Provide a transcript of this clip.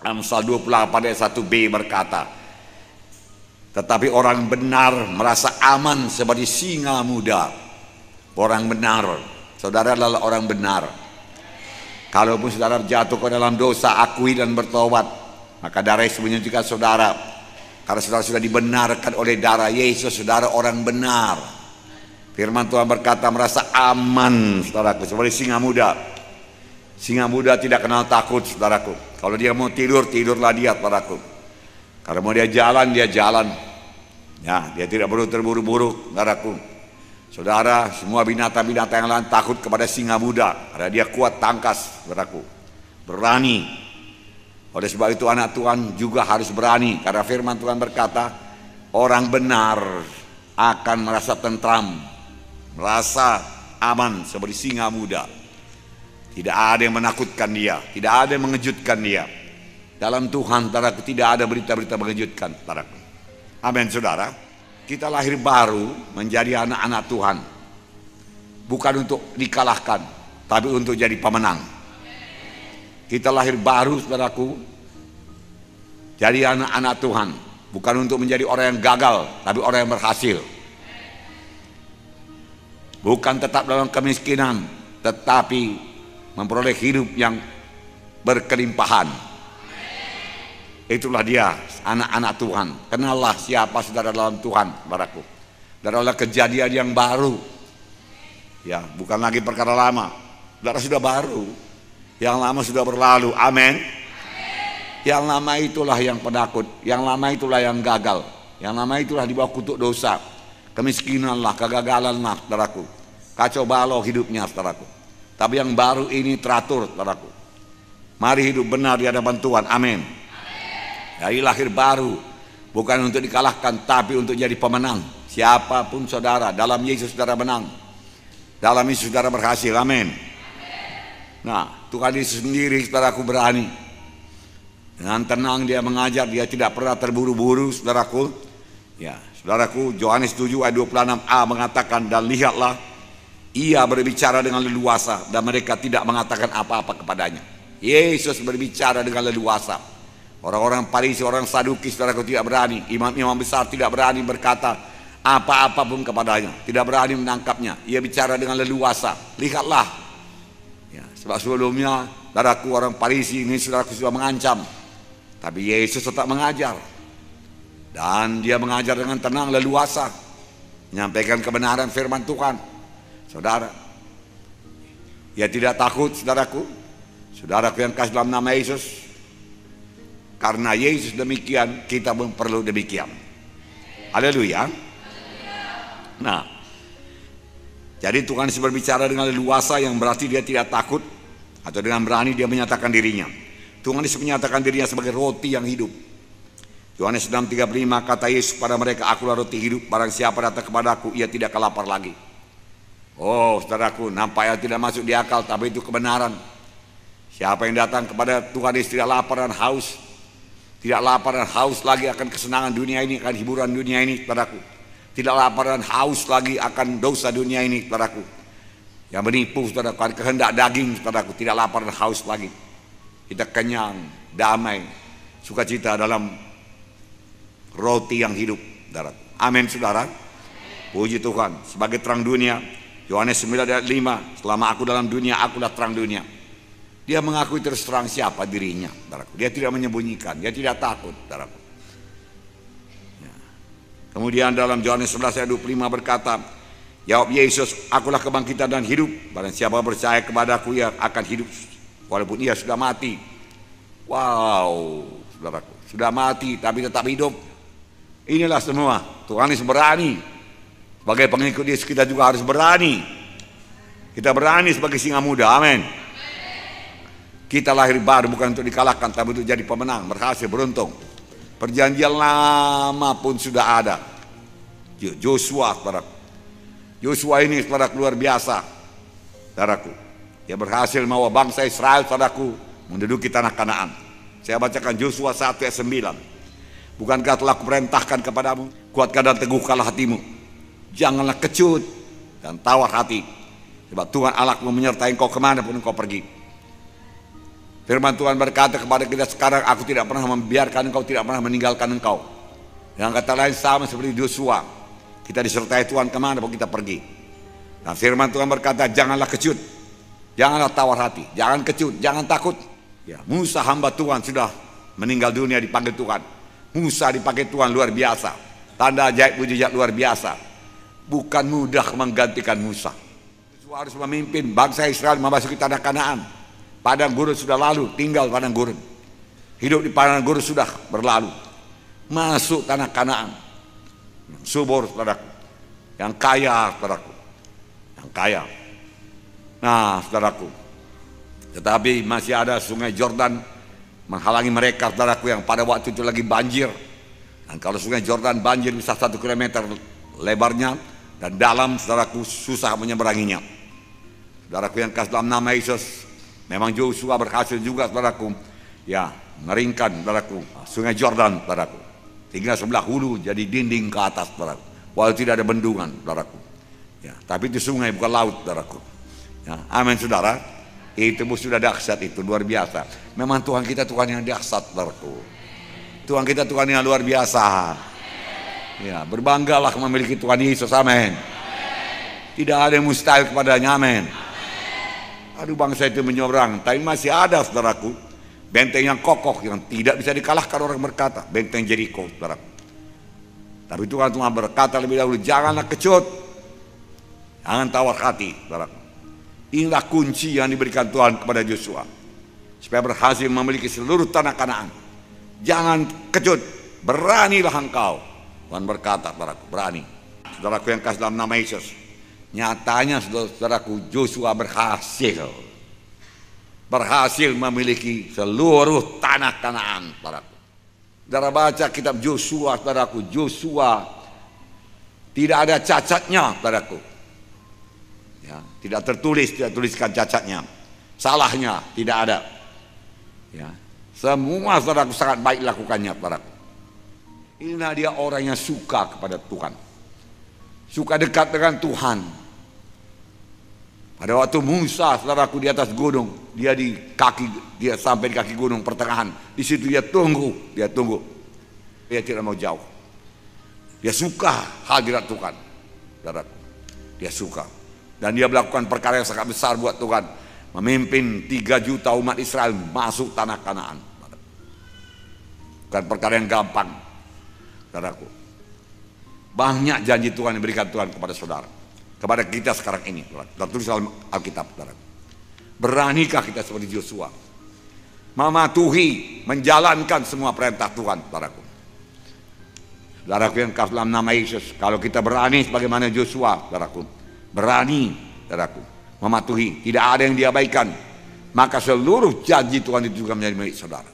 Amsal 28 ayat 1b berkata, tetapi orang benar merasa aman seperti singa muda. Orang benar, saudara adalah orang benar. Kalaupun saudara jatuh ke dalam dosa, akui dan bertobat, maka darah Yesus menyucikan saudara. Karena saudara sudah dibenarkan oleh darah Yesus, saudara orang benar. Firman Tuhan berkata merasa aman, saudaraku, seperti singa muda. Singa muda tidak kenal takut, saudaraku. Kalau dia mau tidur, tidurlah dia, saudaraku. Kalau mau dia jalan, dia jalan. Ya, dia tidak perlu terburu-buru, saudaraku. Saudara, semua binatang-binatang yang lain takut kepada singa muda karena dia kuat tangkas, saudaraku. Berani. Oleh sebab itu anak Tuhan juga harus berani, karena firman Tuhan berkata, orang benar akan merasa tentram, merasa aman seperti singa muda. Tidak ada yang menakutkan dia, tidak ada yang mengejutkan dia. Dalam Tuhan, saudaraku, tidak ada berita-berita mengejutkan, saudaraku. Amin, saudara. Kita lahir baru menjadi anak-anak Tuhan, bukan untuk dikalahkan, tapi untuk jadi pemenang. Kita lahir baru, saudaraku, jadi anak-anak Tuhan, bukan untuk menjadi orang yang gagal, tapi orang yang berhasil. Bukan tetap dalam kemiskinan, tetapi memperoleh hidup yang berkelimpahan. Itulah dia, anak-anak Tuhan. Kenallah siapa saudara dalam Tuhan, saudaraku. Adalah kejadian yang baru. Ya, bukan lagi perkara lama. Saudara sudah baru. Yang lama sudah berlalu. Amin. Yang lama itulah yang penakut. Yang lama itulah yang gagal. Yang lama itulah di bawah kutuk dosa. Kemiskinanlah, kegagalanlah, saudaraku. Kacau balau hidupnya, saudaraku. Tapi yang baru ini teratur, saudaraku. Mari hidup benar di hadapan Tuhan. Amin. Dari lahir baru, bukan untuk dikalahkan, tapi untuk jadi pemenang. Siapapun saudara, dalam Yesus saudara menang. Dalam Yesus saudara berhasil. Amin. Nah, Tuhan Yesus sendiri, saudaraku, berani. Dengan tenang dia mengajar, dia tidak pernah terburu-buru, saudaraku. Ya, saudaraku, Yohanes 7 ayat 26a mengatakan, dan lihatlah, ia berbicara dengan leluasa, dan mereka tidak mengatakan apa-apa kepadanya. Yesus berbicara dengan leluasa. Orang-orang Farisi, orang Saduki, saudaraku, tidak berani. Imam-imam besar tidak berani berkata apa-apa pun kepadanya, tidak berani menangkapnya. Ia bicara dengan leluasa. Lihatlah, ya, sebab sebelumnya, saudaraku, orang Farisi ini, saudaraku, sudah mengancam, tapi Yesus tetap mengajar. Dan dia mengajar dengan tenang, leluasa, menyampaikan kebenaran firman Tuhan. Saudara, ia tidak takut, saudaraku. Saudaraku yang kasih dalam nama Yesus, karena Yesus demikian, kita pun perlu demikian. Haleluya. Nah, jadi Tuhan Yesus berbicara dengan leluasa, yang berarti dia tidak takut, atau dengan berani dia menyatakan dirinya. Tuhan Yesus menyatakan dirinya sebagai roti yang hidup. Yohanes 6:35 kata Yesus pada mereka, akulah roti hidup, barang siapa datang kepadaku, ia tidak akan lapar lagi. Oh, saudaraku, nampaknya tidak masuk di akal, tapi itu kebenaran. Siapa yang datang kepada Tuhan Yesus tidak lapar dan haus. Tidak lapar dan haus lagi akan kesenangan dunia ini, akan hiburan dunia ini, saudaraku. Tidak lapar dan haus lagi akan dosa dunia ini, saudaraku. Yang menipu, saudaraku, akan kehendak daging, saudaraku. Tidak lapar dan haus lagi. Kita kenyang, damai, sukacita dalam roti yang hidup, saudaraku. Amin, saudara. Puji Tuhan. Sebagai terang dunia, Yohanes 9 ayat 5, selama aku dalam dunia, akulah terang dunia. Dia mengakui terus terang siapa dirinya, saudaraku. Dia tidak menyembunyikan, dia tidak takut, saudaraku. Ya. Kemudian dalam Yohanes 11 ayat 25 berkata, jawab Yesus, akulah kebangkitan dan hidup. Barang siapa percaya kepadaku, ia akan hidup walaupun ia sudah mati. Wow, saudaraku, sudah mati tapi tetap hidup. Inilah semua Tuhan Yesus berani. Sebagai pengikut Yesus kita juga harus berani. Kita berani sebagai singa muda. Amin. Kita lahir baru bukan untuk dikalahkan, tapi untuk jadi pemenang, berhasil, beruntung. Perjanjian lama pun sudah ada. Joshua, saudaraku. Joshua ini, saudaraku, luar biasa, saudaraku. Dia berhasil membawa bangsa Israel, saudaraku, menduduki tanah Kanaan. Saya bacakan Joshua 1 ayat 9. Bukankah telah kuperintahkan kepadamu, kuatkan dan teguhkanlah hatimu. Janganlah kecut dan tawar hati, sebab Tuhan Allahmu menyertai engkau kemanapun engkau pergi. Firman Tuhan berkata kepada kita sekarang, aku tidak pernah membiarkan engkau, tidak pernah meninggalkan engkau. Yang kata lain sama seperti Yosua, kita disertai Tuhan kemana pun kita pergi. Nah, firman Tuhan berkata, janganlah kecut, janganlah tawar hati, jangan kecut, jangan takut. Ya, Musa hamba Tuhan sudah meninggal dunia, dipanggil Tuhan. Musa dipakai Tuhan luar biasa, tanda ajaib mujizat luar biasa. Bukan mudah menggantikan Musa. Yosua harus memimpin bangsa Israel memasuki tanah Kanaan. Padang gurun sudah lalu, tinggal padang gurun. Hidup di padang gurun sudah berlalu. Masuk tanah Kanaan yang subur, saudaraku, yang kaya, saudaraku, yang kaya. Nah, saudaraku, tetapi masih ada sungai Jordan menghalangi mereka, saudaraku, yang pada waktu itu lagi banjir. Dan kalau sungai Jordan banjir bisa 1 kilometer lebarnya dan dalam, saudaraku, susah menyeberanginya. Saudaraku yang kasih dalam nama Yesus, memang Yosua berhasil juga, saudaraku, ya, meringkan, saudaraku, sungai Jordan, saudaraku, tinggal sebelah hulu jadi dinding ke atas, saudaraku, walau tidak ada bendungan, saudaraku. Ya, tapi itu sungai bukan laut, saudaraku. Ya, amin, saudara. Itu sudah dahsyat, itu luar biasa. Memang Tuhan kita Tuhan yang dahsyat, saudaraku. Tuhan kita Tuhan yang luar biasa. Ya, berbanggalah memiliki Tuhan Yesus, amin. Tidak ada yang mustahil kepadanya, amin. Aduh, bangsa itu menyeberang, tapi masih ada, saudaraku, benteng yang kokoh yang tidak bisa dikalahkan. Orang berkata benteng Jericho, saudaraku. Tapi Tuhan berkata lebih dahulu, janganlah kecut, jangan tawar hati, saudaraku. Inilah kunci yang diberikan Tuhan kepada Yosua supaya berhasil memiliki seluruh tanah Kanaan. Jangan kecut, beranilah engkau. Tuhan berkata, saudaraku, berani. Saudaraku yang kasih dalam nama Yesus, nyatanya, saudaraku, Yosua berhasil memiliki seluruh tanah Kanaan, saudaraku. Saudara baca kitab Yosua, saudaraku, Yosua tidak ada cacatnya, saudaraku. Ya, tidak tuliskan cacatnya, salahnya tidak ada. Ya, semua, saudaraku, sangat baik lakukannya, saudaraku. Inilah dia orang yang suka kepada Tuhan, suka dekat dengan Tuhan. Pada waktu Musa, saudaraku, di atas gunung, dia sampai di kaki gunung pertengahan. Di situ dia tunggu. Dia tidak mau jauh. Dia suka hadirat Tuhan, saudaraku. Dia suka. Dan dia melakukan perkara yang sangat besar buat Tuhan, memimpin 3 juta umat Israel masuk tanah Kanaan. Bukan perkara yang gampang, saudaraku. Banyak janji Tuhan yang diberikan Tuhan kepada saudara, kepada kita sekarang ini. Tertulis dalam Alkitab, saudaraku. Beranikah kita seperti Yosua, mematuhi, menjalankan semua perintah Tuhan, saudaraku. Saudaraku yang kasih dalam nama Yesus, kalau kita berani sebagaimana Yosua, saudaraku, berani, saudaraku, mematuhi, tidak ada yang diabaikan, maka seluruh janji Tuhan itu juga menjadi milik saudara.